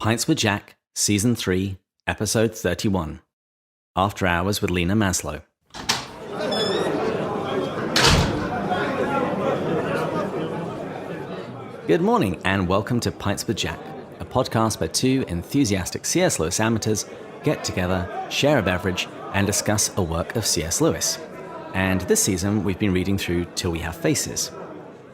Pints with Jack, Season 3, Episode 31. After Hours with Lina Maslo. Good morning and welcome to Pints with Jack, a podcast where two enthusiastic C.S. Lewis amateurs get together, share a beverage, and discuss a work of C.S. Lewis. And this season we've been reading through Till We Have Faces.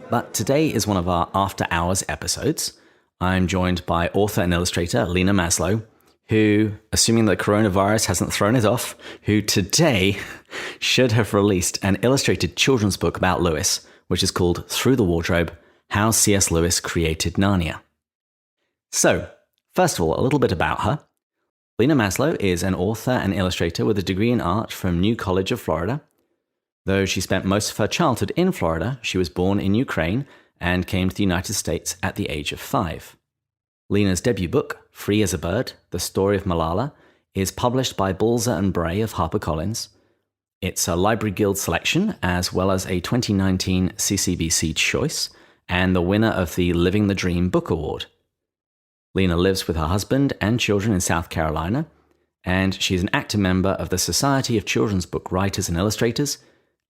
But today is one of our After Hours episodes. I'm joined by author and illustrator Lina Maslo, who, assuming the coronavirus hasn't thrown it off, who today should have released an illustrated children's book about Lewis, which is called Through the Wardrobe: How C.S. Lewis Created Narnia. So, first of all, a little bit about her. Lina Maslo is an author and illustrator with a degree in art from New College of Florida. Though she spent most of her childhood in Florida, she was born in Ukraine and came to the United States at the age of 5. Lina's debut book, Free as a Bird: The Story of Malala, is published by Balzer and Bray of HarperCollins. It's a Library Guild selection, as well as a 2019 CCBC choice, and the winner of the Living the Dream Book Award. Lina lives with her husband and children in South Carolina, and she's an active member of the Society of Children's Book Writers and Illustrators,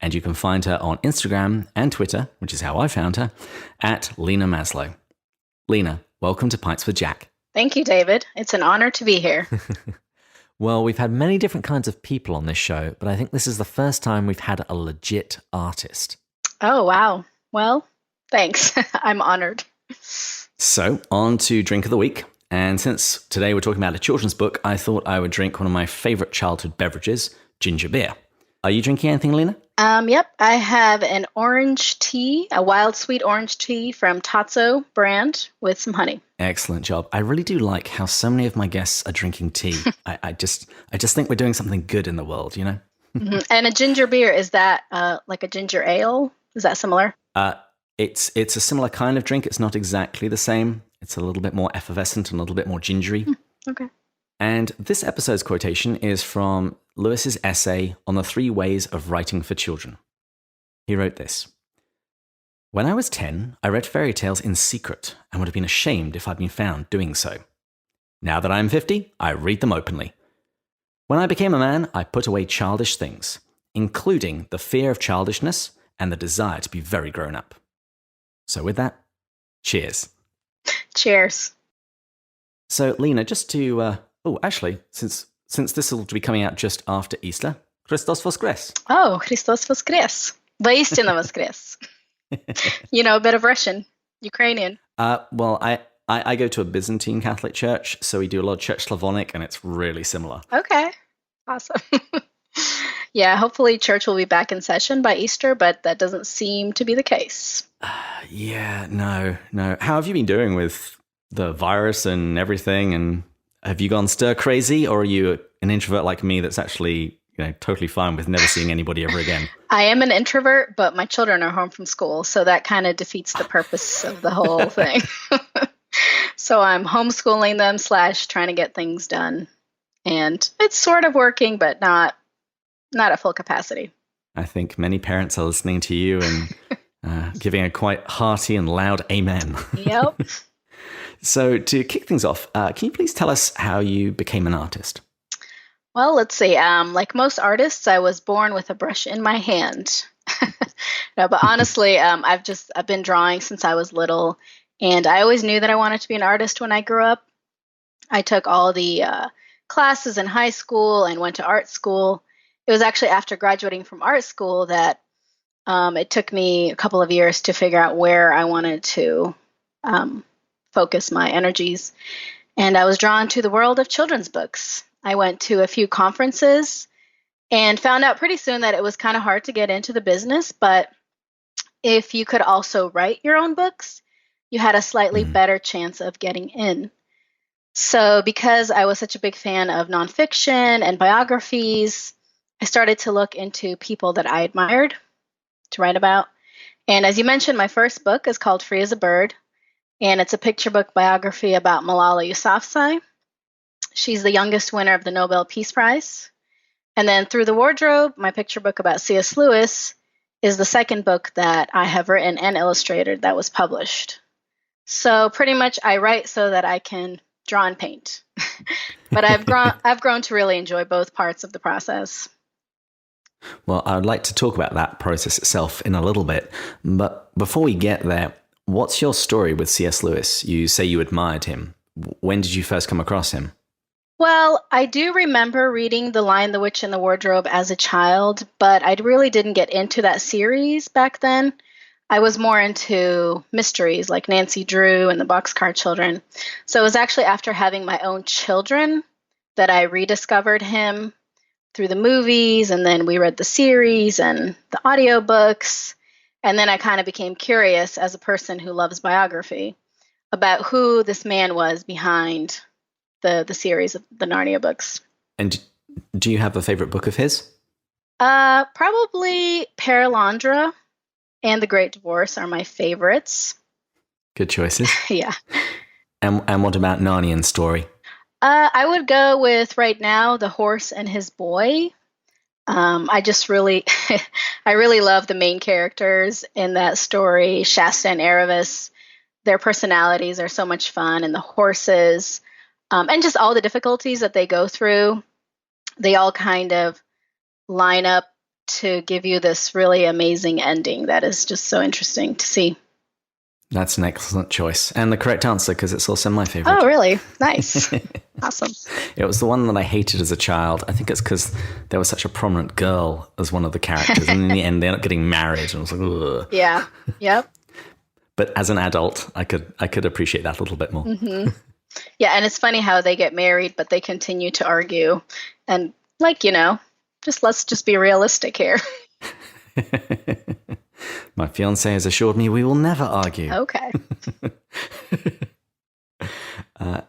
and you can find her on Instagram and Twitter, which is how I found her, at Lina Maslo. Lina, welcome to Pints with Jack. Thank you, David. It's an honor to be here. Well, we've had many different kinds of people on this show, but I think this is the first time we've had a legit artist. Oh, wow. Well, thanks. I'm honored. So, on to Drink of the Week. And since today we're talking about a children's book, I thought I would drink one of my favorite childhood beverages, ginger beer. Are you drinking anything, Lina? Yep. I have an orange tea, a wild sweet orange tea from Tatso brand with some honey. Excellent job. I really do like how so many of my guests are drinking tea. I just think we're doing something good in the world, you know? Mm-hmm. And a ginger beer, is that like a ginger ale? Is that similar? It's a similar kind of drink. It's not exactly the same. It's a little bit more effervescent and a little bit more gingery. Okay. And this episode's quotation is from Lewis's essay on the 3 ways of writing for children. He wrote this: "When I was 10, I read fairy tales in secret and would have been ashamed if I'd been found doing so. Now that I am 50, I read them openly. When I became a man, I put away childish things, including the fear of childishness and the desire to be very grown up. So with that, cheers." Cheers. So, Lina, just to... actually, since this will be coming out just after Easter, Christos Voskres. Oh, Christos Voskres. Воистина воскрес. You know, a bit of Russian, Ukrainian. Well, I go to a Byzantine Catholic church, so we do a lot of Church Slavonic, and it's really similar. Okay. Awesome. Yeah, hopefully church will be back in session by Easter, but that doesn't seem to be the case. Yeah, no. How have you been doing with the virus and everything? And have you gone stir crazy, or are you an introvert like me that's actually, totally fine with never seeing anybody ever again? I am an introvert, but my children are home from school, so that kind of defeats the purpose of the whole thing. So I'm homeschooling them / trying to get things done. And it's sort of working, but not at full capacity. I think many parents are listening to you and giving a quite hearty and loud amen. Yep. So to kick things off, can you please tell us how you became an artist? Well, let's see. Like most artists, I was born with a brush in my hand. No, but honestly, I've been drawing since I was little, and I always knew that I wanted to be an artist when I grew up. I took all the classes in high school and went to art school. It was actually after graduating from art school that it took me a couple of years to figure out where I wanted to focus my energies. And I was drawn to the world of children's books. I went to a few conferences and found out pretty soon that it was kind of hard to get into the business, but if you could also write your own books, you had a slightly better chance of getting in. So because I was such a big fan of nonfiction and biographies, I started to look into people that I admired to write about. And as you mentioned, my first book is called Free as a Bird, and it's a picture book biography about Malala Yousafzai. She's the youngest winner of the Nobel Peace Prize. And then Through the Wardrobe, my picture book about C.S. Lewis, is the second book that I have written and illustrated that was published. So pretty much I write so that I can draw and paint. But I've grown to really enjoy both parts of the process. Well, I would like to talk about that process itself in a little bit. But before we get there, what's your story with C.S. Lewis? You say you admired him. When did you first come across him? Well, I do remember reading The Lion, the Witch, and the Wardrobe as a child, but I really didn't get into that series back then. I was more into mysteries like Nancy Drew and the Boxcar Children. So it was actually after having my own children that I rediscovered him through the movies, and then we read the series and the audiobooks. And then I kind of became curious as a person who loves biography about who this man was behind the series of the Narnia books. And do you have a favorite book of his? Probably Perelandra and The Great Divorce are my favorites. Good choices. Yeah. And what about Narnian Story? I would go with right now The Horse and His Boy. I just really, I really love the main characters in that story, Shasta and Aravis. Their personalities are so much fun, and the horses, and just all the difficulties that they go through. They all kind of line up to give you this really amazing ending that is just so interesting to see. That's an excellent choice. And the correct answer, because it's also my favorite. Oh, really? Nice. Awesome. It was the one that I hated as a child. I think it's because there was such a prominent girl as one of the characters. And in the end, they end up getting married. And I was like, ugh. Yeah. Yep. But as an adult, I could appreciate that a little bit more. Mm-hmm. Yeah. And it's funny how they get married, but they continue to argue. And let's just be realistic here. My fiancé has assured me we will never argue. Okay.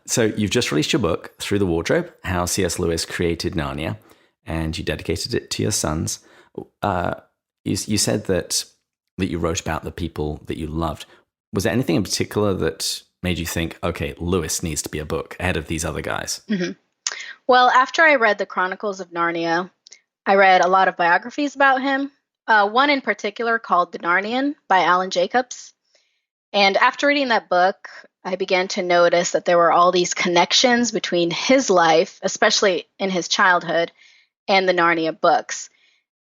So you've just released your book, Through the Wardrobe, How C.S. Lewis Created Narnia, and you dedicated it to your sons. You said that you wrote about the people that you loved. Was there anything in particular that made you think, okay, Lewis needs to be a book ahead of these other guys? Mm-hmm. Well, after I read the Chronicles of Narnia, I read a lot of biographies about him. One in particular called The Narnian by Alan Jacobs. And after reading that book, I began to notice that there were all these connections between his life, especially in his childhood, and the Narnia books.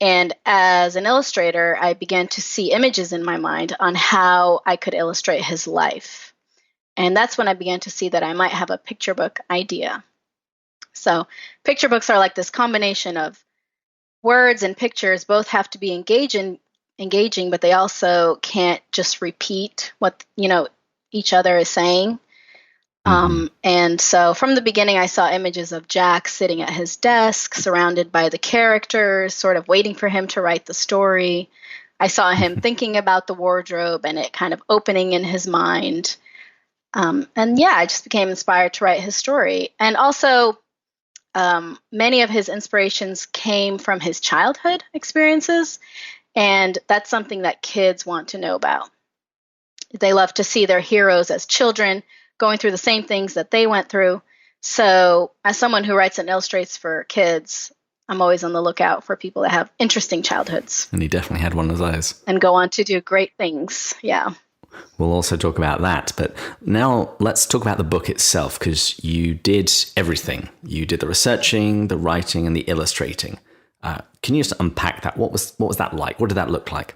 And as an illustrator, I began to see images in my mind on how I could illustrate his life. And that's when I began to see that I might have a picture book idea. So picture books are like this combination of words and pictures both have to be engaging, but they also can't just repeat what each other is saying. Mm-hmm. And so from the beginning, I saw images of Jack sitting at his desk, surrounded by the characters, sort of waiting for him to write the story. I saw him thinking about the wardrobe and it kind of opening in his mind. I just became inspired to write his story. And also, many of his inspirations came from his childhood experiences, and that's something that kids want to know about. They love to see their heroes as children going through the same things that they went through. So as someone who writes and illustrates for kids, I'm always on the lookout for people that have interesting childhoods. And he definitely had one of those. And go on to do great things. Yeah. We'll also talk about that. But now let's talk about the book itself, because you did everything. You did the researching, the writing, and the illustrating. Can you just unpack that? What was that like? What did that look like?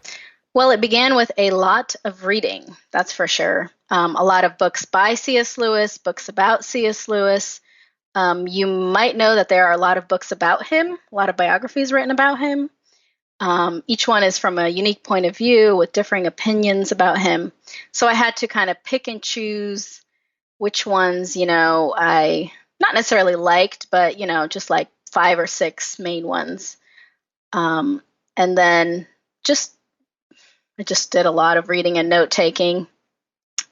Well, it began with a lot of reading, that's for sure. A lot of books by C.S. Lewis, books about C.S. Lewis. You might know that there are a lot of books about him, a lot of biographies written about him. Each one is from a unique point of view with differing opinions about him. So I had to kind of pick and choose which ones, I not necessarily liked, but, just like 5 or 6 main ones. And then I just did a lot of reading and note taking.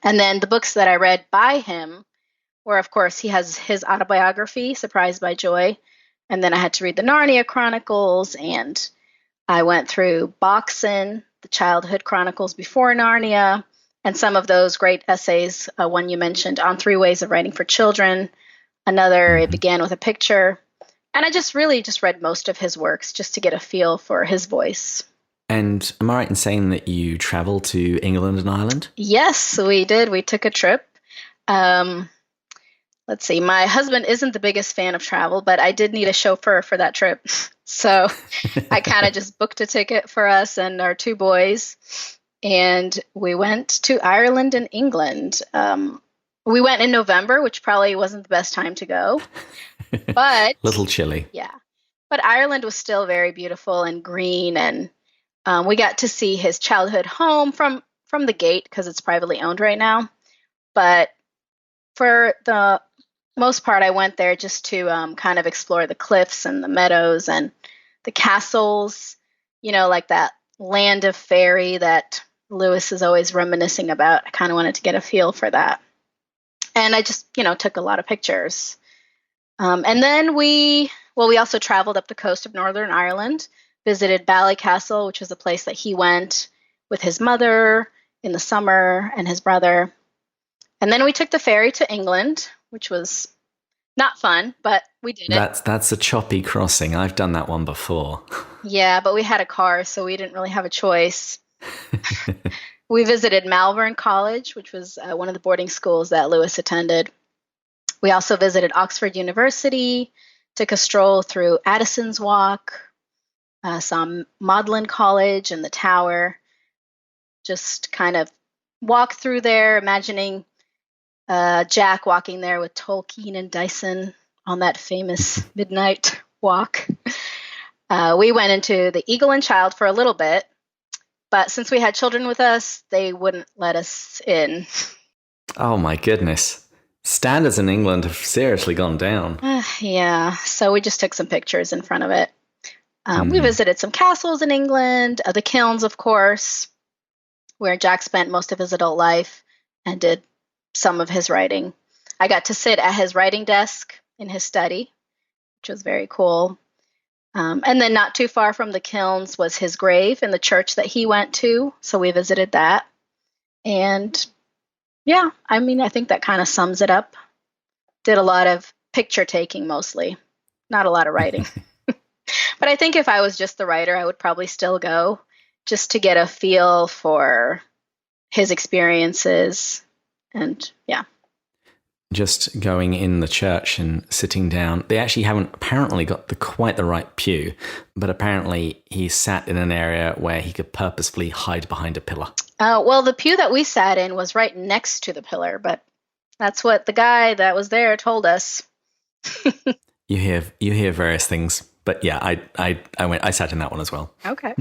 And then the books that I read by him were, of course, he has his autobiography, Surprised by Joy. And then I had to read the Narnia Chronicles, and I went through Boxen, the childhood chronicles before Narnia, and some of those great essays, one you mentioned, On 3 Ways of Writing for Children. Another, It Began with a Picture. And I just read most of his works just to get a feel for his voice. And am I right in saying that you traveled to England and Ireland? Yes, we did. We took a trip. let's see, my husband isn't the biggest fan of travel, but I did need a chauffeur for that trip. So I kind of just booked a ticket for us and our two boys, and we went to Ireland and England. We went in November, which probably wasn't the best time to go, but Little chilly. yeah, but Ireland was still very beautiful and green, and we got to see his childhood home from the gate because it's privately owned right now. But for the most part, I went there just to kind of explore the cliffs and the meadows and the castles, like that land of fairy that Lewis is always reminiscing about. I kind of wanted to get a feel for that. And I just, took a lot of pictures. And then we also traveled up the coast of Northern Ireland, visited Ballycastle, which was a place that he went with his mother in the summer and his brother. And then we took the ferry to England, which was not fun, but we did it. That's a choppy crossing. I've done that one before. Yeah, but we had a car, so we didn't really have a choice. We visited Malvern College, which was one of the boarding schools that Lewis attended. We also visited Oxford University, took a stroll through Addison's Walk, saw Magdalen College and the Tower, just kind of walked through there, imagining Jack walking there with Tolkien and Dyson on that famous midnight walk. We went into the Eagle and Child for a little bit, but since we had children with us, they wouldn't let us in. Oh my goodness. Standards in England have seriously gone down. Yeah, so we just took some pictures in front of it. We visited some castles in England, the kilns, of course, where Jack spent most of his adult life and did some of his writing. I got to sit at his writing desk in his study, which was very cool. And then not too far from the kilns was his grave in the church that he went to. So we visited that. And yeah, I think that kind of sums it up. Did a lot of picture taking mostly, not a lot of writing. But I think if I was just the writer, I would probably still go just to get a feel for his experiences. And yeah. Just going in the church and sitting down. They actually haven't apparently got quite the right pew, but apparently he sat in an area where he could purposefully hide behind a pillar. Well, the pew that we sat in was right next to the pillar, but that's what the guy that was there told us. You hear various things, but yeah, I sat in that one as well. Okay.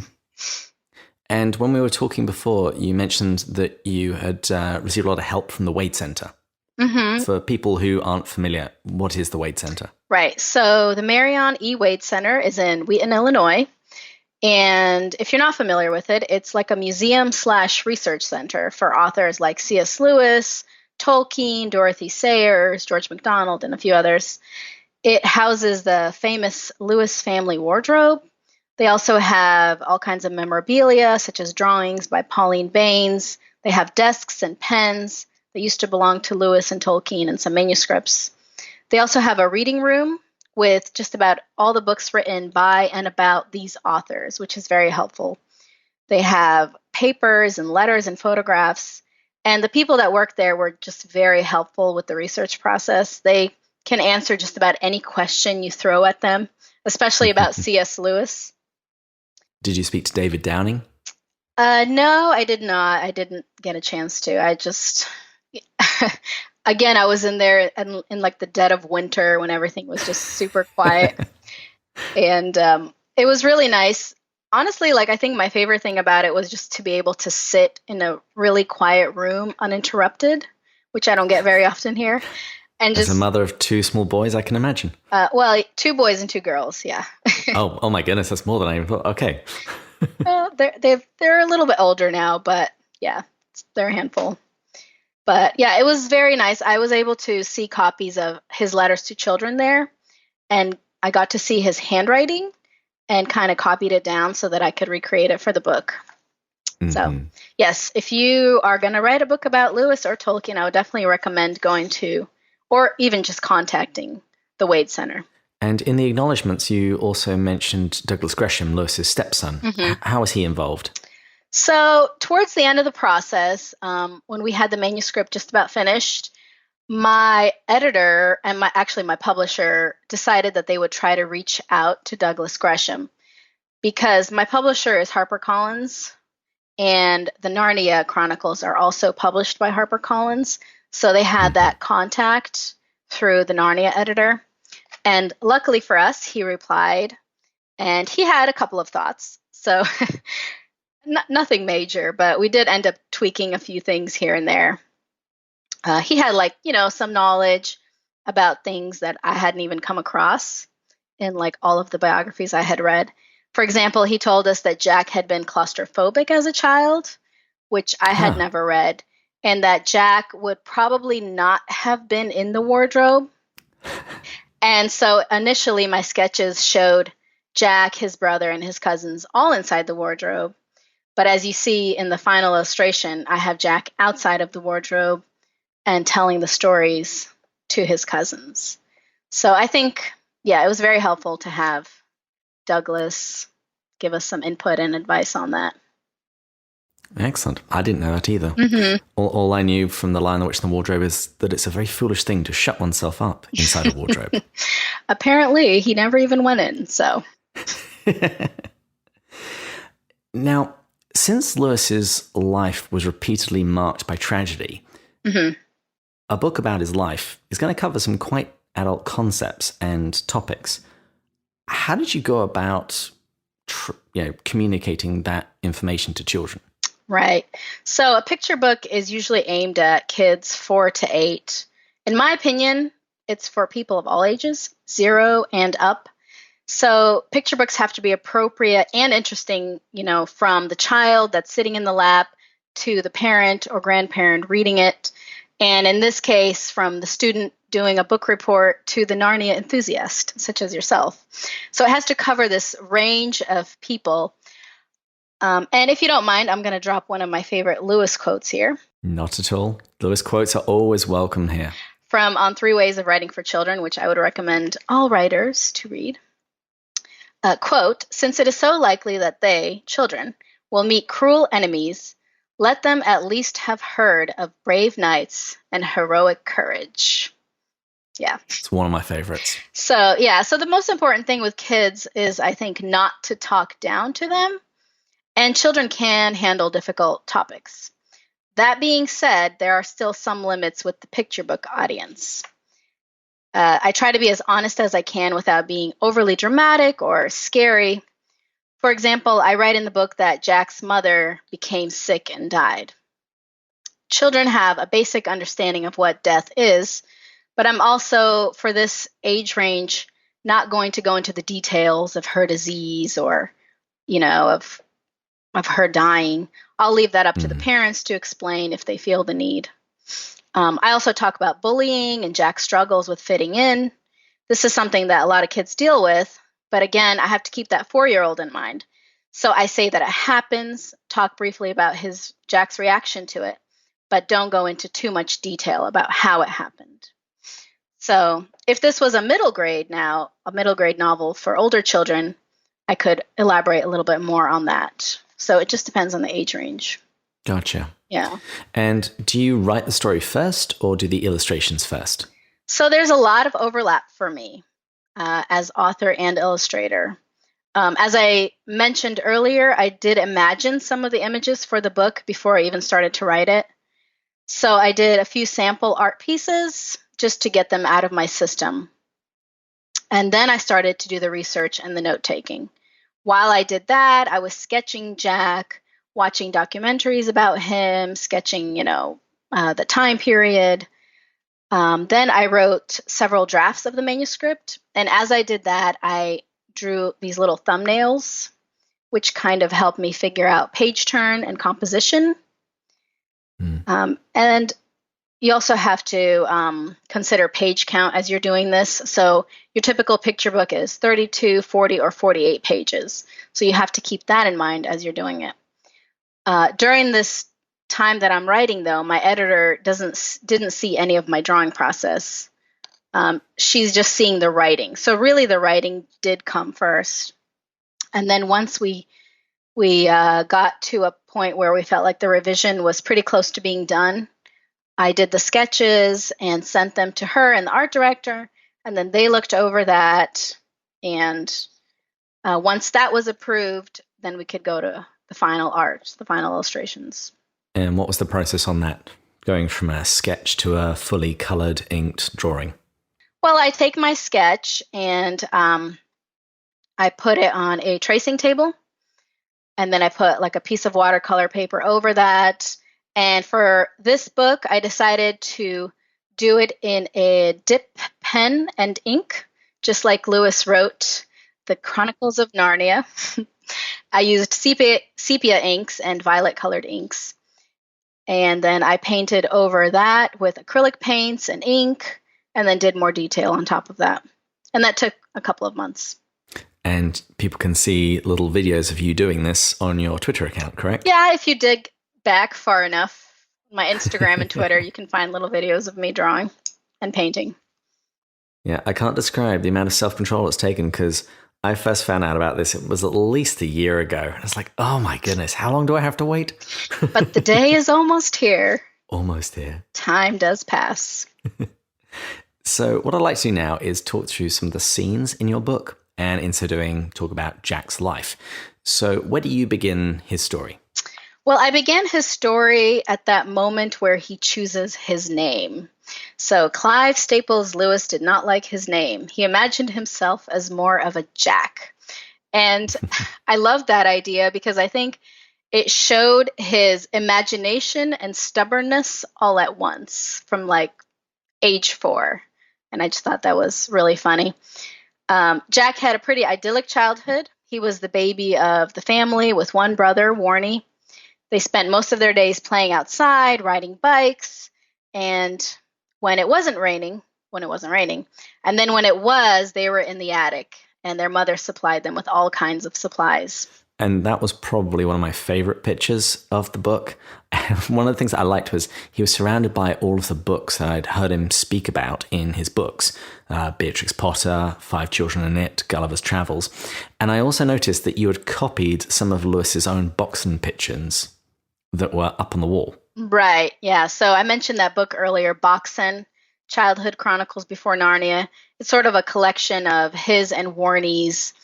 And when we were talking before, you mentioned that you had received a lot of help from the Wade Center. Mm-hmm. For people who aren't familiar, what is the Wade Center? Right. So the Marion E. Wade Center is in Wheaton, Illinois. And if you're not familiar with it, it's like a museum/research center for authors like C.S. Lewis, Tolkien, Dorothy Sayers, George MacDonald, and a few others. It houses the famous Lewis family wardrobe. They also have all kinds of memorabilia, such as drawings by Pauline Baynes. They have desks and pens that used to belong to Lewis and Tolkien and some manuscripts. They also have a reading room with just about all the books written by and about these authors, which is very helpful. They have papers and letters and photographs, and the people that work there were just very helpful with the research process. They can answer just about any question you throw at them, especially about C.S. Lewis. Did you speak to David Downing? No, I did not. I didn't get a chance to. I just... Again, I was in there in like the dead of winter when everything was just super quiet. And it was really nice. Honestly, I think my favorite thing about it was just to be able to sit in a really quiet room uninterrupted, which I don't get very often here. And as a mother of two small boys, I can imagine. Well, 2 boys and 2 girls, yeah. oh my goodness, that's more than I even thought. Okay. They're a little bit older now, but yeah, they're a handful. But yeah, it was very nice. I was able to see copies of his letters to children there, and I got to see his handwriting and kind of copied it down so that I could recreate it for the book. Mm-hmm. So yes, if you are going to write a book about Lewis or Tolkien, I would definitely recommend going to, or even just contacting the Wade Center. And in the acknowledgements, you also mentioned Douglas Gresham, Lewis's stepson. Mm-hmm. How was he involved? So towards the end of the process, when we had the manuscript just about finished, My editor and my publisher decided that they would try to reach out to Douglas Gresham because my publisher is HarperCollins and the Narnia Chronicles are also published by HarperCollins. So they had Hmm. that contact through the Narnia editor. And luckily for us, he replied and he had a couple of thoughts. So nothing major, but we did end up tweaking a few things here and there. He had some knowledge about things that I hadn't even come across in like all of the biographies I had read. For example, he told us that Jack had been claustrophobic as a child, which I had Huh. never read, and that Jack would probably not have been in the wardrobe. And so initially, my sketches showed Jack, his brother, and his cousins all inside the wardrobe. But as you see in the final illustration, I have Jack outside of the wardrobe and telling the stories to his cousins. So I think, yeah, it was very helpful to have Douglas give us some input and advice on that. Excellent. I didn't know that either. Hmm. All I knew from The Lion, the Witch, and the Wardrobe is that it's a very foolish thing to shut oneself up inside a wardrobe. Apparently, he never even went in. So, Now, since Lewis's life was repeatedly marked by tragedy, hmm a book about his life is going to cover some quite adult concepts and topics. How did you go about communicating that information to children? right. So, a picture book is usually aimed at kids 4 to 8. In my opinion, it's for people of all ages, 0 and up. So picture books have to be appropriate and interesting, from the child that's sitting in the lap to the parent or grandparent reading it. And in this case, from the student doing a book report to the Narnia enthusiast, such as yourself. So it has to cover this range of people. And if you don't mind, I'm going to drop one of my favorite Lewis quotes here Not at all. Lewis quotes are always welcome here. from On 3 Ways of Writing for Children, which I would recommend all writers to read. Quote, since it is so likely that they, children, will meet cruel enemies, let them at least have heard of brave knights and heroic courage. Yeah. It's one of my favorites. So the most important thing with kids is, I think, not to talk down to them. And children can handle difficult topics. That being said, there are still some limits with the picture book audience. I try to be as honest as I can without being overly dramatic or scary. For example, I write in the book that Jack's mother became sick and died. Children have a basic understanding of what death is, but I'm also, for this age range, not going to go into the details of her disease or, of her dying. I'll leave that up to the parents to explain if they feel the need. I also talk about bullying and Jack's struggles with fitting in. This is something that a lot of kids deal with, but again, I have to keep that 4-year-old in mind. So I say that it happens, talk briefly about Jack's reaction to it, but don't go into too much detail about how it happened. So if this was a middle grade novel for older children, I could elaborate a little bit more on that. So it just depends on the age range. Gotcha. Yeah. And do you write the story first or do the illustrations first? So there's a lot of overlap for me as author and illustrator. As I mentioned earlier, I did imagine some of the images for the book before I even started to write it. So I did a few sample art pieces just to get them out of my system. And then I started to do the research and the note-taking. While I did that, I was sketching Jack, watching documentaries about him, sketching, the time period. Then I wrote several drafts of the manuscript. And as I did that, I drew these little thumbnails, which kind of helped me figure out page turn and composition. And you also have to consider page count as you're doing this. So your typical picture book is 32, 40, or 48 pages. So you have to keep that in mind as you're doing it. During this time that I'm writing, though, my editor didn't see any of my drawing process. She's just seeing the writing. So really the writing did come first. And then once we got to a point where we felt like the revision was pretty close to being done, I did the sketches and sent them to her and the art director, and then they looked over that. And once that was approved, then we could go to the final art, the final illustrations. And what was the process on that, going from a sketch to a fully colored inked drawing? Well, I take my sketch and I put it on a tracing table, and then I put like a piece of watercolor paper over that. And for this book, I decided to do it in a dip pen and ink, just like Lewis wrote the Chronicles of Narnia. I used sepia inks and violet colored inks. And then I painted over that with acrylic paints and ink, and then did more detail on top of that. And that took a couple of months. And people can see little videos of you doing this on your Twitter account, correct? Yeah, if you dig back far enough, my Instagram and Twitter, you can find little videos of me drawing and painting. Yeah, I can't describe the amount of self-control it's taken, because I first found out about this, it was at least a year ago. I was like, oh my goodness, how long do I have to wait? But the day is almost here. Almost here. Time does pass. So what I'd like to do now is talk through some of the scenes in your book, and in so doing, talk about Jack's life. So where do you begin his story? Well, I began his story at that moment where he chooses his name. So Clive Staples Lewis did not like his name. He imagined himself as more of a Jack. And I love that idea because I think it showed his imagination and stubbornness all at once from like age 4. And I just thought that was really funny. Jack had a pretty idyllic childhood. He was the baby of the family with one brother, Warnie. They spent most of their days playing outside, riding bikes, and when it wasn't raining, and then when it was, they were in the attic, and their mother supplied them with all kinds of supplies. And that was probably one of my favorite pictures of the book. One of the things I liked was he was surrounded by all of the books that I'd heard him speak about in his books. Beatrix Potter, 5 Children in It, Gulliver's Travels. And I also noticed that you had copied some of Lewis's own boxing pictures that were up on the wall. Right, yeah. So I mentioned that book earlier, Boxen, Childhood Chronicles Before Narnia. It's sort of a collection of his and Warnie's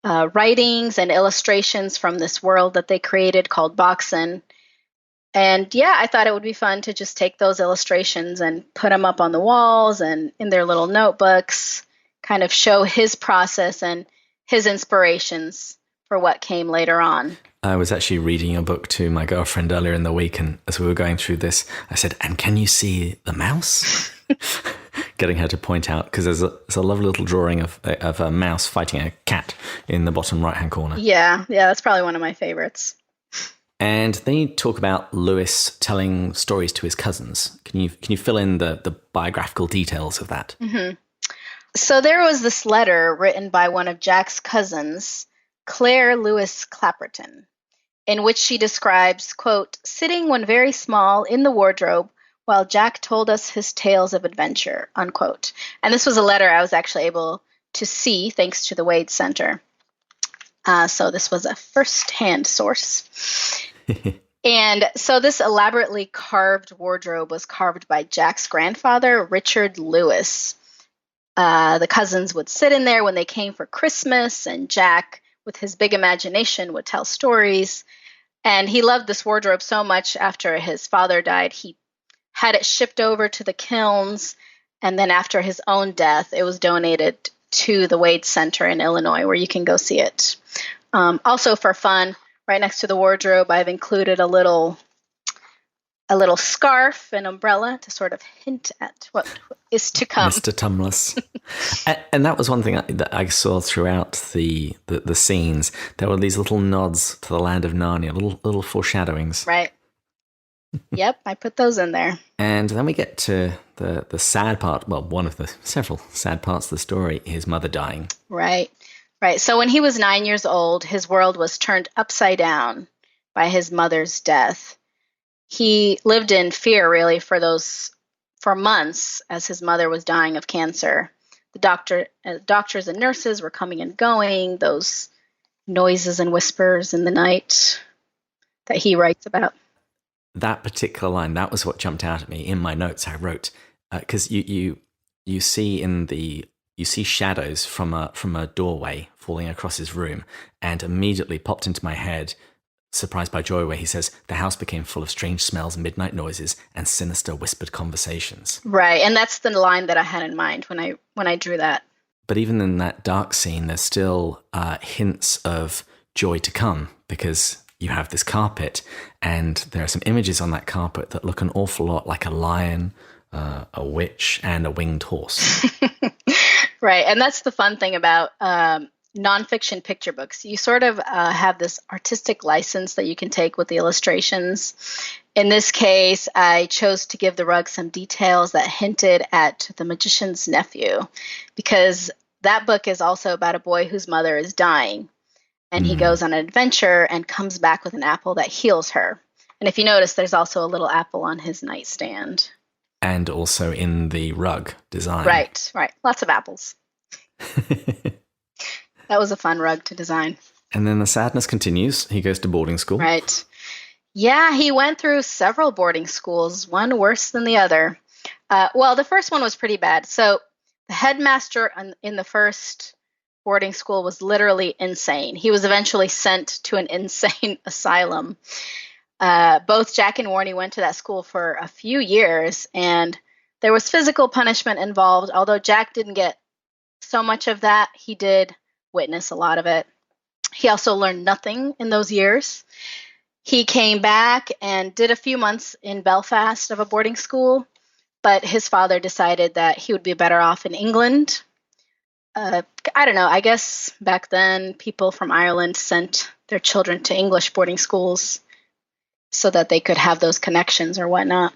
writings and illustrations from this world that they created called Boxen. And yeah, I thought it would be fun to just take those illustrations and put them up on the walls and in their little notebooks, kind of show his process and his inspirations for what came later on. I was actually reading your book to my girlfriend earlier in the week, and as we were going through this, I said, and can you see the mouse? Getting her to point out, because there's a lovely little drawing of a mouse fighting a cat in the bottom right-hand corner. Yeah, that's probably one of my favorites. And then you talk about Lewis telling stories to his cousins. Can you fill in the biographical details of that? Mm-hmm. So there was this letter written by one of Jack's cousins, Claire Lewis Clapperton, in which she describes, quote, sitting when very small in the wardrobe while Jack told us his tales of adventure, unquote. And this was a letter I was actually able to see thanks to the Wade Center. So this was a first-hand source. And so this elaborately carved wardrobe was carved by Jack's grandfather, Richard Lewis. The cousins would sit in there when they came for Christmas, and Jack, with his big imagination, would tell stories. And he loved this wardrobe so much after his father died, he had it shipped over to the kilns, and then after his own death, it was donated to the Wade Center in Illinois, where you can go see it. Also for fun, right next to the wardrobe, I've included a little scarf and umbrella to sort of hint at what is to come. Mr. Tumless. And that was one thing that I saw throughout the scenes. There were these little nods to the land of Narnia, little foreshadowings. Right. Yep, I put those in there. And then we get to the sad part, well, one of the several sad parts of the story, his mother dying. Right. So when he was 9 years old, his world was turned upside down by his mother's death. He lived in fear, really, for months as his mother was dying of cancer. The doctors and nurses were coming and going, those noises and whispers in the night that he writes about. that particular line, that was what jumped out at me in my notes. I wrote because you see you see shadows from a doorway falling across his room, and immediately popped into my head, surprised by joy, where he says the house became full of strange smells, midnight noises, and sinister whispered conversations. Right, and that's the line that I had in mind when I drew that. But even in that dark scene, there's still hints of joy to come, because you have this carpet, and there are some images on that carpet that look an awful lot like a lion, a witch, and a winged horse. Right, and that's the fun thing about nonfiction picture books. You sort of have this artistic license that you can take with the illustrations. In this case, I chose to give the rug some details that hinted at the magician's nephew, because that book is also about a boy whose mother is dying, and he goes on an adventure and comes back with an apple that heals her. And if you notice, there's also a little apple on his nightstand. And also in the rug design. Right. Lots of apples. That was a fun rug to design. And then the sadness continues. He goes to boarding school. Right. Yeah, he went through several boarding schools, one worse than the other. Well, the first one was pretty bad. So the headmaster in the first boarding school was literally insane. He was eventually sent to an insane asylum. Both Jack and Warnie went to that school for a few years, and there was physical punishment involved. Although Jack didn't get so much of that, he did witness a lot of it. He also learned nothing in those years. He came back and did a few months in Belfast of a boarding school, but his father decided that he would be better off in England. I don't know, I guess back then people from Ireland sent their children to English boarding schools so that they could have those connections or whatnot.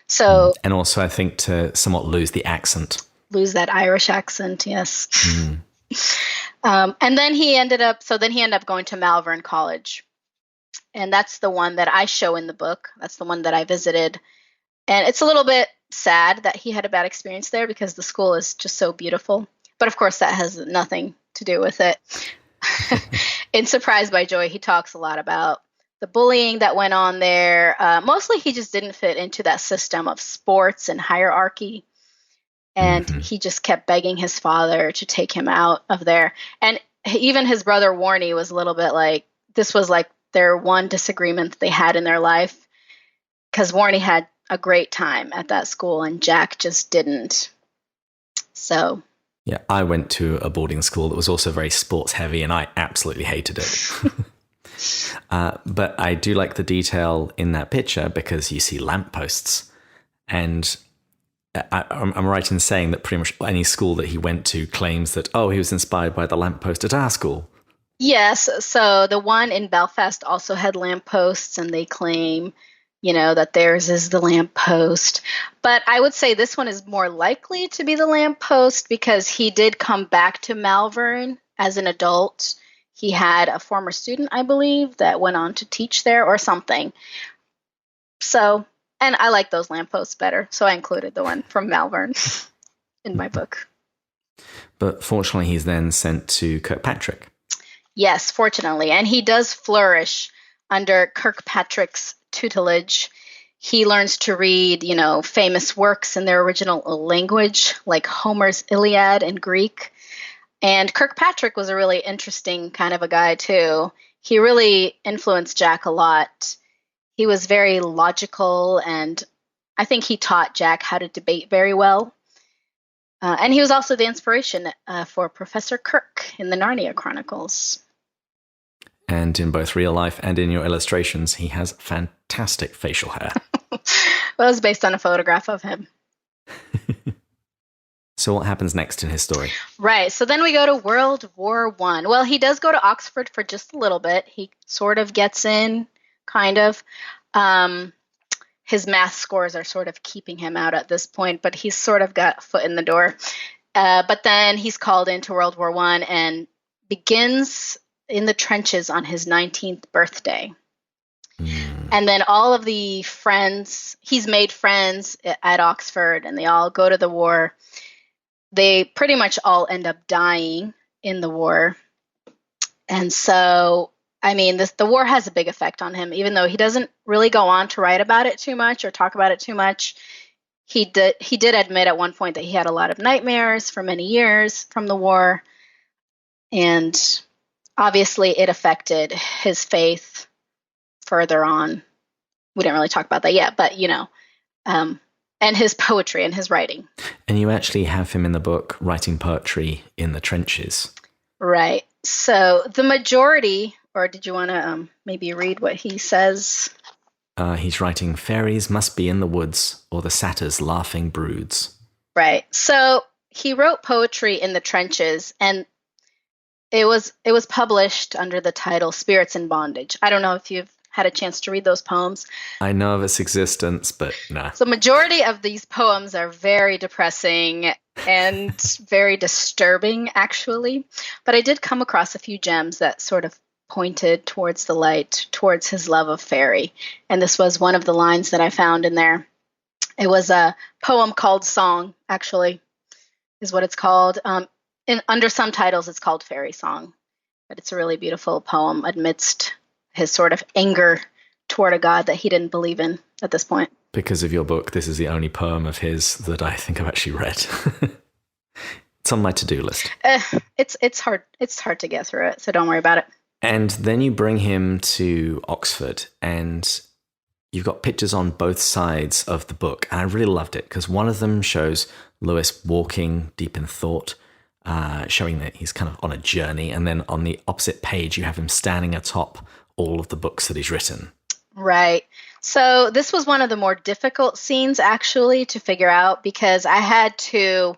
So, and also I think to somewhat lose the accent. Lose that Irish accent, yes. And then he ended up going to Malvern College. And that's the one that I show in the book. That's the one that I visited. And it's a little bit sad that he had a bad experience there because the school is just so beautiful. But of course, that has nothing to do with it. In Surprised by Joy, he talks a lot about the bullying that went on there. Mostly he just didn't fit into that system of sports and hierarchy. And he just kept begging his father to take him out of there. And even his brother Warnie was a little bit like, this was like their one disagreement that they had in their life, because Warnie had a great time at that school and Jack just didn't. So. Yeah, I went to a boarding school that was also very sports heavy, and I absolutely hated it. But I do like the detail in that picture because you see lampposts. And I'm right in saying that pretty much any school that he went to claims that, he was inspired by the lamppost at our school. Yes. So the one in Belfast also had lampposts, and they claim, that theirs is the lamppost. But I would say this one is more likely to be the lamppost because he did come back to Malvern as an adult. He had a former student, I believe, that went on to teach there or something. So, and I like those lampposts better, so I included the one from Malvern in my book. But fortunately, he's then sent to Kirkpatrick. Yes, fortunately. And he does flourish under Kirkpatrick's tutelage. He learns to read, famous works in their original language, like Homer's Iliad in Greek. And Kirkpatrick was a really interesting kind of a guy, too. He really influenced Jack a lot. He was very logical, and I think he taught Jack how to debate very well. And he was also the inspiration for Professor Kirk in the Narnia Chronicles. And in both real life and in your illustrations, he has fantastic facial hair. Well, it was based on a photograph of him. So what happens next in his story? Right. So then we go to World War I. Well, he does go to Oxford for just a little bit. He sort of gets in, kind of. His math scores are sort of keeping him out at this point, but he's sort of got a foot in the door. But then he's called into World War I and begins in the trenches on his 19th birthday. And then all of the friends, he's made friends at Oxford, and they all go to the war. They pretty much all end up dying in the war. And so I mean, the war has a big effect on him, even though he doesn't really go on to write about it too much or talk about it too much. He did admit at one point that he had a lot of nightmares for many years from the war, and obviously it affected his faith further on. We didn't really talk about that yet, but and his poetry and his writing. And you actually have him in the book writing poetry in the trenches. Right. So the majority, or did you want to maybe read what he says? He's writing, "Fairies must be in the woods, or the satyrs laughing broods." Right. So he wrote poetry in the trenches, and it was published under the title Spirits in Bondage. I don't know if you've had a chance to read those poems. I know of its existence, but nah. The majority of these poems are very depressing and very disturbing, actually. But I did come across a few gems that sort of pointed towards the light, towards his love of fairy. And this was one of the lines that I found in there. It was a poem called Song, actually, is what it's called. Under some titles, it's called Fairy Song. But it's a really beautiful poem amidst his sort of anger toward a god that he didn't believe in at this point. Because of your book, this is the only poem of his that I think I've actually read. It's on my to-do list. It's hard. It's hard to get through it, so don't worry about it. And then you bring him to Oxford, and you've got pictures on both sides of the book. And I really loved it because one of them shows Lewis walking deep in thought, showing that he's kind of on a journey. And then on the opposite page, you have him standing atop all of the books that he's written. Right. So this was one of the more difficult scenes, actually, to figure out because I had to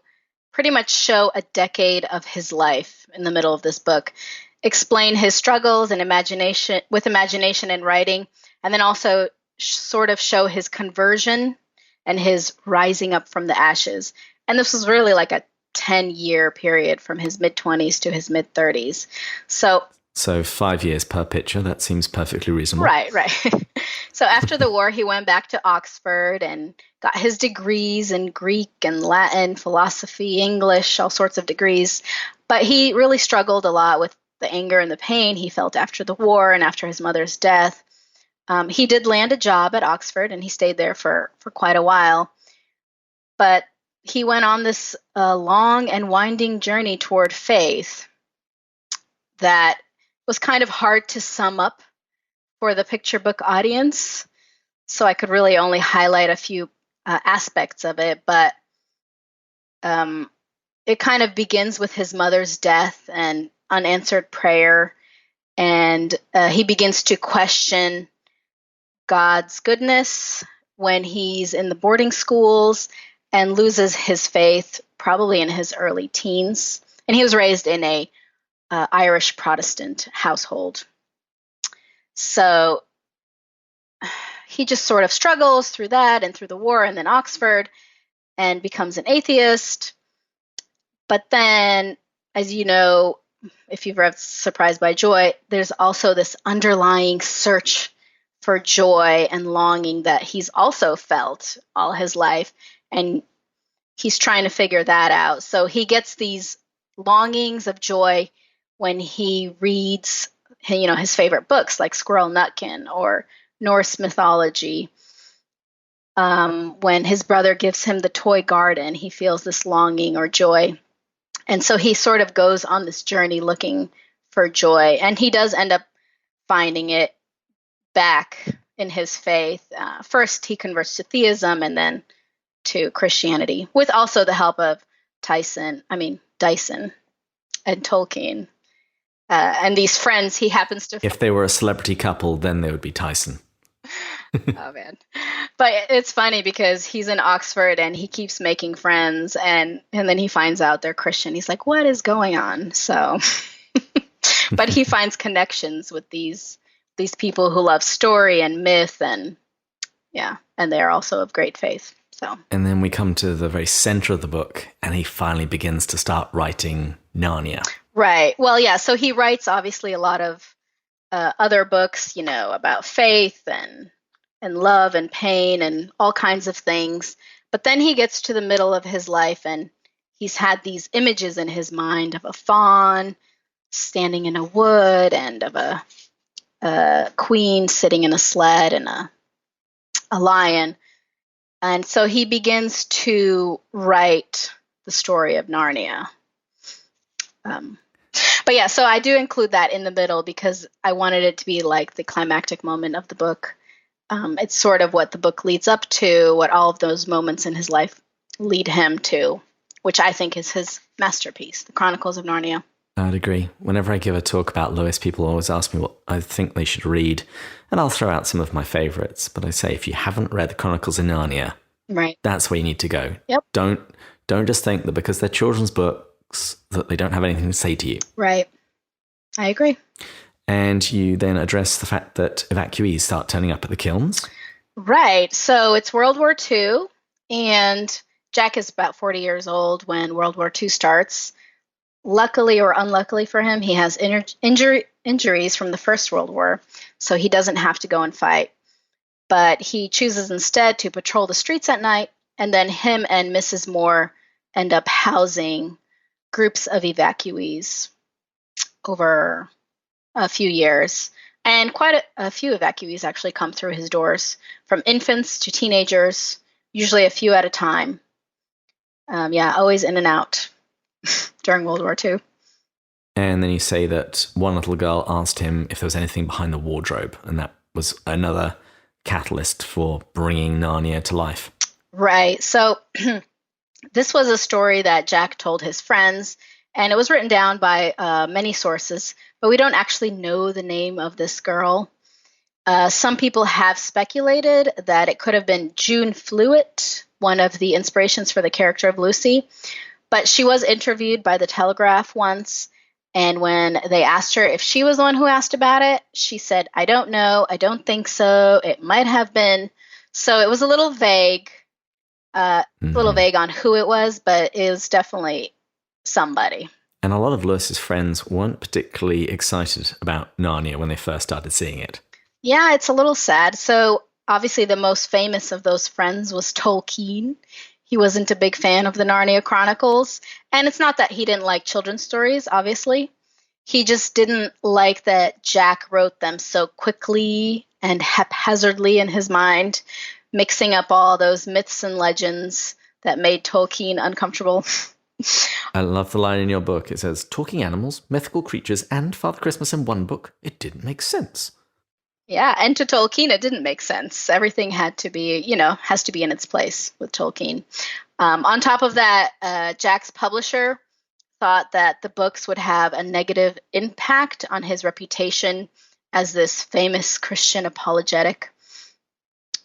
pretty much show a decade of his life in the middle of this book, explain his struggles and imagination and writing, and then also sort of show his conversion and his rising up from the ashes. And this was really like a 10-year period from his mid-20s to his mid-30s. So 5 years per picture. That seems perfectly reasonable. Right. So after the war, he went back to Oxford and got his degrees in Greek and Latin, philosophy, English, all sorts of degrees. But he really struggled a lot with the anger and the pain he felt after the war and after his mother's death. He did land a job at Oxford, and he stayed there for quite a while. But he went on this long and winding journey toward faith that was kind of hard to sum up for the picture book audience. So I could really only highlight a few aspects of it. But it kind of begins with his mother's death and unanswered prayer. And he begins to question God's goodness when he's in the boarding schools and loses his faith probably in his early teens. And he was raised in a Irish Protestant household. So he just sort of struggles through that and through the war and then Oxford and becomes an atheist. But then, as you know, if you've read Surprised by Joy, there's also this underlying search for joy and longing that he's also felt all his life. And he's trying to figure that out. So he gets these longings of joy when he reads, his favorite books like Squirrel Nutkin or Norse mythology. When his brother gives him the toy garden, he feels this longing or joy. And so he sort of goes on this journey looking for joy. And he does end up finding it back in his faith. First, he converts to theism and then to Christianity, with also the help of Dyson and Tolkien. And these friends he happens to... If they were a celebrity couple, then they would be Tyson. Oh, man. But it's funny because he's in Oxford and he keeps making friends and then he finds out they're Christian. He's like, what is going on? So, but he finds connections with these people who love story and myth and they're also of great faith. So. And then we come to the very center of the book and he finally begins to start writing Narnia. Right. Well, yeah. So he writes obviously a lot of other books, about faith and love and pain and all kinds of things. But then he gets to the middle of his life and he's had these images in his mind of a fawn standing in a wood and of a a queen sitting in a sled and a lion. And so he begins to write the story of Narnia. But yeah, so I do include that in the middle because I wanted it to be like the climactic moment of the book. It's sort of what the book leads up to, what all of those moments in his life lead him to, which I think is his masterpiece, The Chronicles of Narnia. I'd agree. Whenever I give a talk about Lewis, people always ask me what I think they should read, and I'll throw out some of my favourites. But I say, if you haven't read The Chronicles of Narnia, right, that's where you need to go. Yep. Don't just think that because they're children's books that they don't have anything to say to you. Right. I agree. And you then address the fact that evacuees start turning up at the kilns. Right. So it's World War II, and Jack is about 40 years old when World War II starts. Luckily or unluckily for him, he has injuries from the First World War, so he doesn't have to go and fight. But he chooses instead to patrol the streets at night, and then him and Mrs. Moore end up housing groups of evacuees over a few years. And quite a few evacuees actually come through his doors, from infants to teenagers, usually a few at a time. Always in and out during World War II. And then you say that one little girl asked him if there was anything behind the wardrobe, and that was another catalyst for bringing Narnia to life. Right. So this was a story that Jack told his friends, and it was written down by many sources, but we don't actually know the name of this girl. Some people have speculated that it could have been June Fluitt, one of the inspirations for the character of Lucy. But she was interviewed by the Telegraph once, and when they asked her if she was the one who asked about it, she said, "I don't know. I don't think so. It might have been." So it was a little vague, on who it was, but it was definitely somebody. And a lot of Lewis's friends weren't particularly excited about Narnia when they first started seeing it. Yeah, it's a little sad. So obviously the most famous of those friends was Tolkien. He wasn't a big fan of the Narnia Chronicles. And it's not that he didn't like children's stories, obviously. He just didn't like that Jack wrote them so quickly and haphazardly in his mind, mixing up all those myths and legends that made Tolkien uncomfortable. I love the line in your book. It says, talking animals, mythical creatures, and Father Christmas in one book. It didn't make sense. Yeah, and to Tolkien, it didn't make sense. Everything had to be, has to be in its place with Tolkien. On top of that, Jack's publisher thought that the books would have a negative impact on his reputation as this famous Christian apologetic.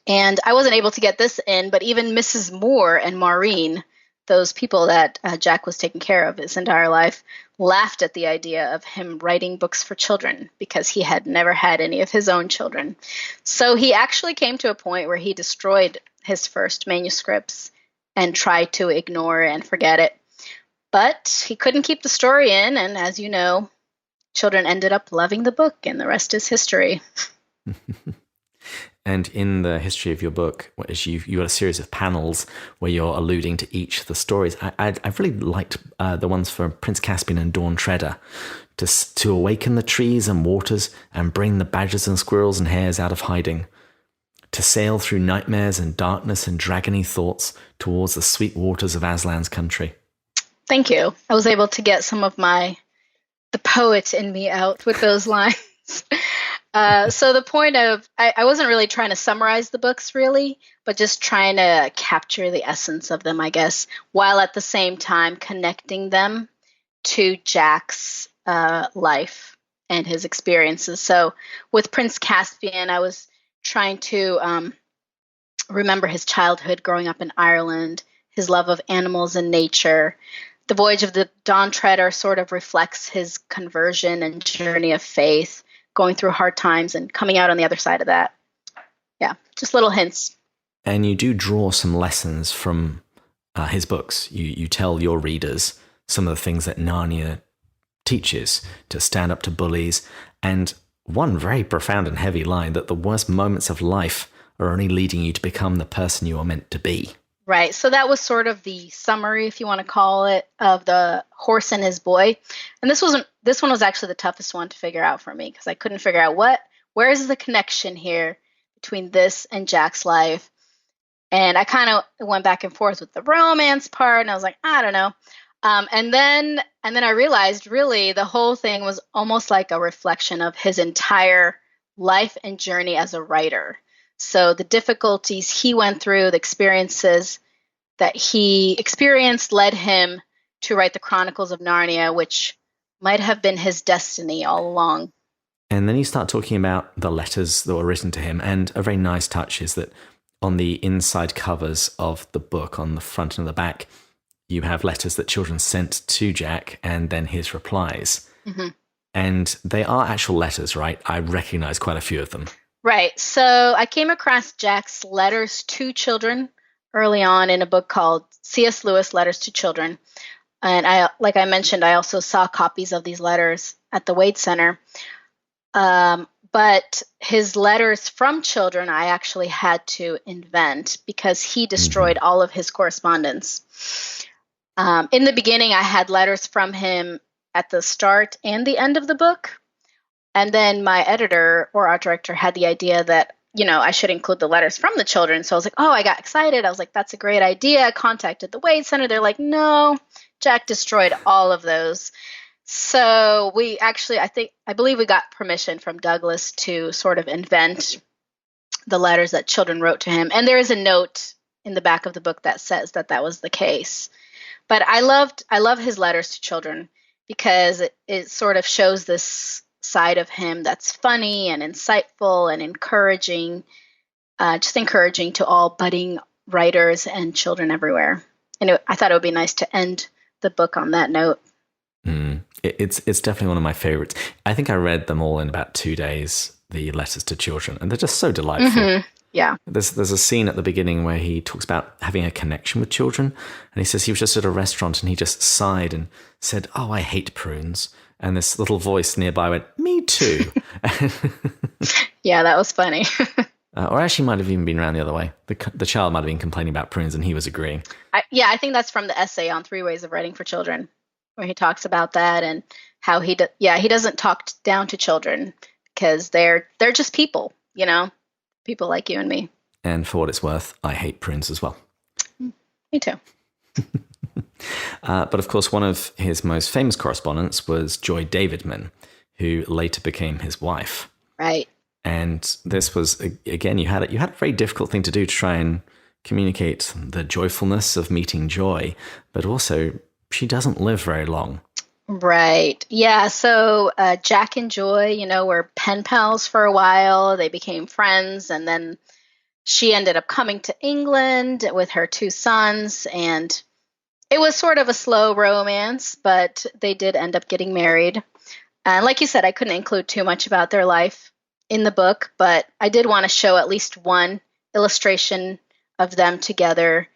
And I wasn't able to get this in, but even Mrs. Moore and Maureen, those people that Jack was taking care of his entire life, laughed at the idea of him writing books for children because he had never had any of his own children. So he actually came to a point where he destroyed his first manuscripts and tried to ignore and forget it. But he couldn't keep the story in, and as you know, children ended up loving the book, and the rest is history. And in the history of your book, you got a series of panels where you're alluding to each of the stories. I've really liked the ones for Prince Caspian and Dawn Treader, to awaken the trees and waters and bring the badgers and squirrels and hares out of hiding, to sail through nightmares and darkness and dragony thoughts towards the sweet waters of Aslan's country. Thank you. I was able to get some of the poet in me out with those lines. So the point of, I wasn't really trying to summarize the books really, but just trying to capture the essence of them, I guess, while at the same time connecting them to Jack's life and his experiences. So with Prince Caspian, I was trying to remember his childhood growing up in Ireland, his love of animals and nature. The Voyage of the Dawn Treader sort of reflects his conversion and journey of faith, going through hard times and coming out on the other side of that. Yeah, just little hints. And you do draw some lessons from his books. You tell your readers some of the things that Narnia teaches, to stand up to bullies, and one very profound and heavy line, that the worst moments of life are only leading you to become the person you are meant to be. Right. So that was sort of the summary, if you want to call it, of The Horse and His Boy. And this one was actually the toughest one to figure out for me, because I couldn't figure out what where's the connection here between this and Jack's life? And I kind of went back and forth with the romance part, and I was like, I don't know. And then I realized really the whole thing was almost like a reflection of his entire life and journey as a writer. So the difficulties he went through, the experiences that he experienced led him to write the Chronicles of Narnia, which might have been his destiny all along. And then you start talking about the letters that were written to him. And a very nice touch is that on the inside covers of the book, on the front and the back, you have letters that children sent to Jack and then his replies. Mm-hmm. And they are actual letters, right? I recognize quite a few of them. Right. So I came across Jack's letters to children early on in a book called C.S. Lewis, Letters to Children. And like I mentioned, I also saw copies of these letters at the Wade Center. But his letters from children, I actually had to invent because he destroyed all of his correspondence. In the beginning, I had letters from him at the start and the end of the book. And then my editor or art director had the idea that, I should include the letters from the children. So I was like, I got excited. I was like, that's a great idea. I contacted the Wade Center. They're like, no, Jack destroyed all of those. So we actually, I believe we got permission from Douglas to sort of invent the letters that children wrote to him. And there is a note in the back of the book that says that was the case. But I love his letters to children because it sort of shows this side of him that's funny and insightful and encouraging, just encouraging to all budding writers and children everywhere. And I thought it would be nice to end the book on that note. It's definitely one of my favorites. I think I read them all in about 2 days, the letters to children, and they're just so delightful. Mm-hmm. Yeah. There's a scene at the beginning where he talks about having a connection with children, and he says he was just at a restaurant and he just sighed and said, "Oh, I hate prunes." And this little voice nearby went, "Me too." Yeah, that was funny. Or actually might have even been around the other way. The child might have been complaining about prunes and he was agreeing. I think that's from the essay on 3 Ways of Writing for Children, where he talks about that and how he doesn't talk down to children because they're just people, people like you and me. And for what it's worth, I hate prunes as well. Me too. But of course, one of his most famous correspondents was Joy Davidman, who later became his wife. Right. And this was, again, you had a very difficult thing to do to try and communicate the joyfulness of meeting Joy, but also she doesn't live very long. Right. Yeah. So Jack and Joy, were pen pals for a while. They became friends, and then she ended up coming to England with her 2 sons, and it was sort of a slow romance, but they did end up getting married. And like you said, I couldn't include too much about their life in the book, but I did want to show at least one illustration of them together.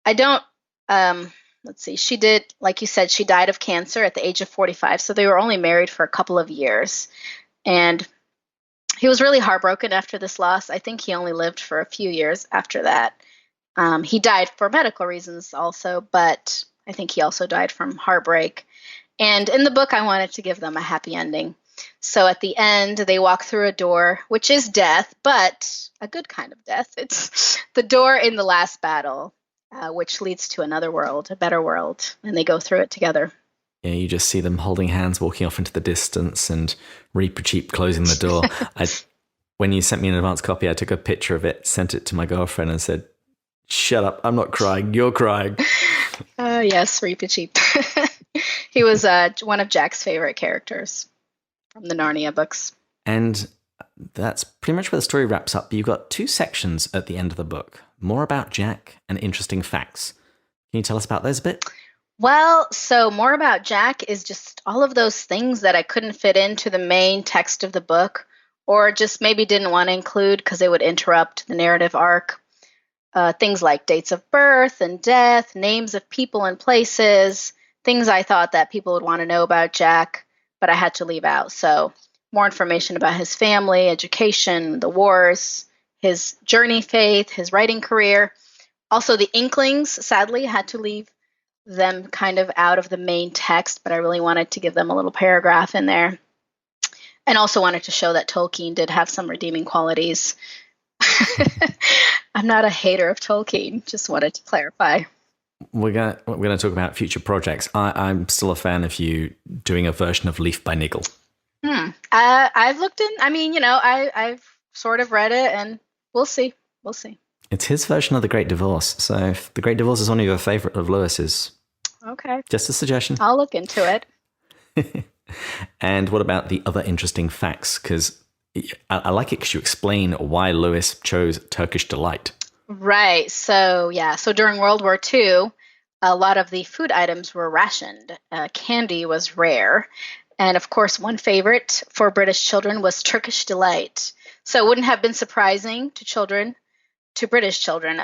I don't, let's see, she did, like you said, she died of cancer at the age of 45, so they were only married for a couple of years. And he was really heartbroken after this loss. I think he only lived for a few years after that. He died for medical reasons also, but I think he also died from heartbreak. And in the book, I wanted to give them a happy ending. So at the end, they walk through a door, which is death, but a good kind of death. It's the door in the last battle, which leads to another world, a better world, and they go through it together. Yeah, you just see them holding hands, walking off into the distance, and Reaper-Cheap closing the door. When you sent me an advance copy, I took a picture of it, sent it to my girlfriend, and said, "Shut up, I'm not crying, you're crying." Oh, yes, Reaper-Cheap. He was one of Jack's favorite characters from the Narnia books. And that's pretty much where the story wraps up. You've got 2 sections at the end of the book, more about Jack and interesting facts. Can you tell us about those a bit? Well, so more about Jack is just all of those things that I couldn't fit into the main text of the book, or just maybe didn't want to include because they would interrupt the narrative arc. Things like dates of birth and death, names of people and places, things I thought that people would want to know about Jack, but I had to leave out. So more information about his family, education, the wars, his journey, faith, his writing career. Also the Inklings, sadly, had to leave them kind of out of the main text, but I really wanted to give them a little paragraph in there. And also wanted to show that Tolkien did have some redeeming qualities. I'm not a hater of Tolkien, just wanted to clarify. We're gonna talk about future projects. I'm still a fan of you doing a version of Leaf by Niggle. I've looked in. I mean, I've sort of read it, and we'll see. We'll see. It's his version of The Great Divorce. So if The Great Divorce is one of your favorite of Lewis's, okay, just a suggestion. I'll look into it. And what about the other interesting facts? Because I like it because you explain why Lewis chose Turkish Delight. Right. So, yeah. So during World War II, a lot of the food items were rationed. Candy was rare. And of course, one favorite for British children was Turkish Delight. So it wouldn't have been surprising to British children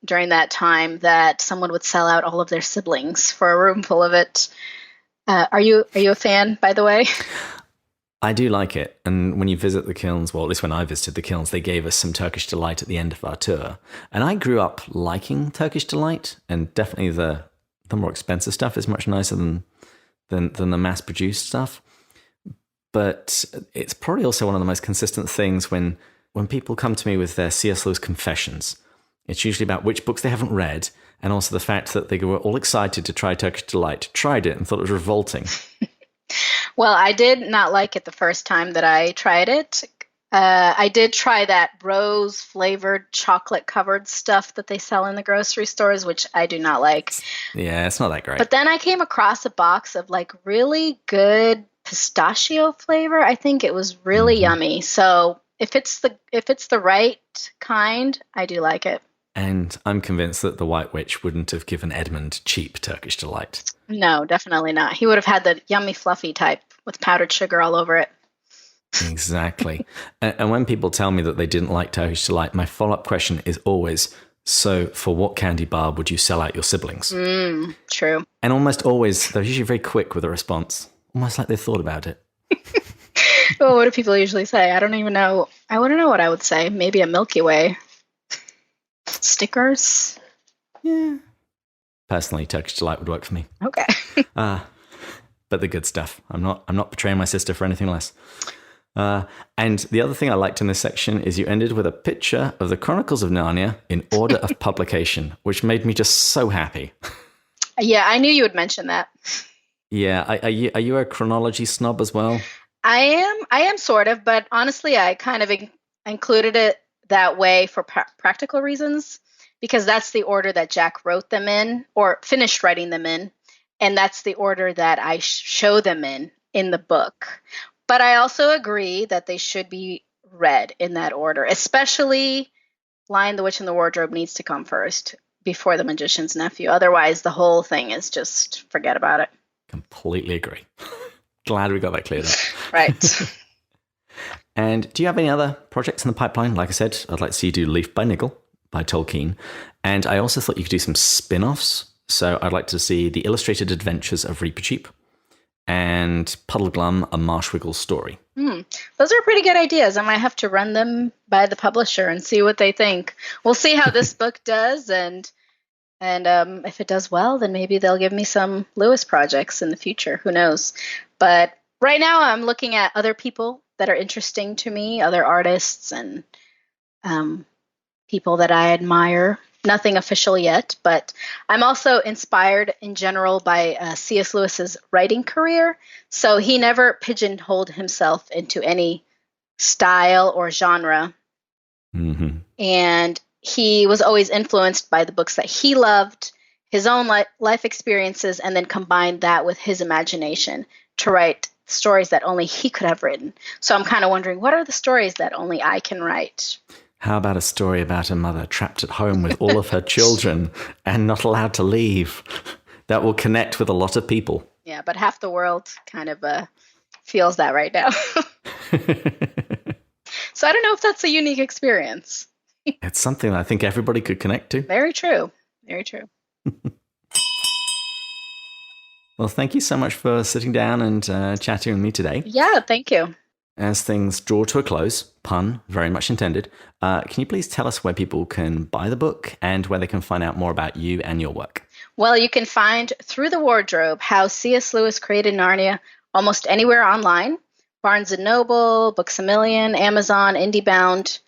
during that time that someone would sell out all of their siblings for a room full of it. Are you a fan, by the way? I do like it. And when you visit the kilns, well, at least when I visited the kilns, they gave us some Turkish Delight at the end of our tour. And I grew up liking Turkish Delight, and definitely the more expensive stuff is much nicer than the mass-produced stuff. But it's probably also one of the most consistent things when people come to me with their C.S. Lewis confessions. It's usually about which books they haven't read, and also the fact that they were all excited to try Turkish Delight, tried it, and thought it was revolting. Well, I did not like it the first time that I tried it. I did try that rose-flavored, chocolate-covered stuff that they sell in the grocery stores, which I do not like. Yeah, it's not that great. But then I came across a box of like really good pistachio flavor. I think it was really yummy. So if it's the right kind, I do like it. And I'm convinced that the White Witch wouldn't have given Edmund cheap Turkish Delight. No, definitely not. He would have had the yummy, fluffy type with powdered sugar all over it. Exactly. And when people tell me that they didn't like Turkish Delight, my follow-up question is always, so for what candy bar would you sell out your siblings? True. And almost always, they're usually very quick with a response, almost like they thought about it. Well, what do people usually say? I don't even know. I wouldn't know what I would say. Maybe a Milky Way. Stickers? Yeah. Personally, Turkish Delight would work for me. Okay. But the good stuff. I'm not betraying my sister for anything less. And the other thing I liked in this section is you ended with a picture of the Chronicles of Narnia in order of publication, which made me just so happy. Yeah, I knew you would mention that. Yeah, are you a chronology snob as well? I am sort of, but honestly, I kind of included it that way for practical reasons, because that's the order that Jack wrote them in or finished writing them in. And that's the order that I show them in the book. But I also agree that they should be read in that order, especially Lion, the Witch, and the Wardrobe needs to come first before The Magician's Nephew. Otherwise, the whole thing is just forget about it. Completely agree. Glad we got that cleared up. Right. And do you have any other projects in the pipeline? Like I said, I'd like to see you do Leaf by Niggle by Tolkien. And I also thought you could do some spin-offs. So I'd like to see The Illustrated Adventures of Reepicheep and Puddleglum, A Marshwiggle Story. Those are pretty good ideas. I might have to run them by the publisher and see what they think. We'll see how this book does, and if it does well, then maybe they'll give me some Lewis projects in the future. Who knows? But right now I'm looking at other people that are interesting to me, other artists and people that I admire. Nothing official yet, but I'm also inspired in general by C.S. Lewis's writing career. So he never pigeonholed himself into any style or genre. And he was always influenced by the books that he loved, his own life experiences, and then combined that with his imagination to write stories that only he could have written. So I'm kind of wondering, what are the stories that only I can write? How about a story about a mother trapped at home with all of her children and not allowed to leave? That will connect with a lot of people. Yeah, but half the world kind of feels that right now. So I don't know if that's a unique experience. It's something that I think everybody could connect to. Very true. Very true. Well, thank you so much for sitting down and chatting with me today. Yeah, thank you. As things draw to a close, pun very much intended, can you please tell us where people can buy the book and where they can find out more about you and your work? Well, you can find Through the Wardrobe, How C.S. Lewis Created Narnia almost anywhere online. Barnes & Noble, Books A Million, Amazon, IndieBound.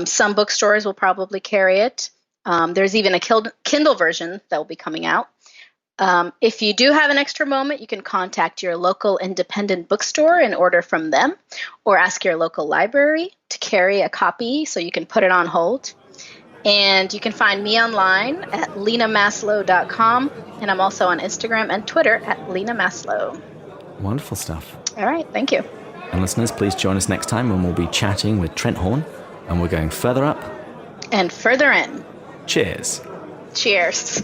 Some bookstores will probably carry it. There's even a Kindle version that will be coming out. If you do have an extra moment, you can contact your local independent bookstore and order from them, or ask your local library to carry a copy so you can put it on hold. And you can find me online at linamaslo.com, and I'm also on Instagram and Twitter at Lina Maslo. Wonderful stuff. All right, thank you. And listeners, please join us next time when we'll be chatting with Trent Horn, and we're going further up and further in. Cheers. Cheers.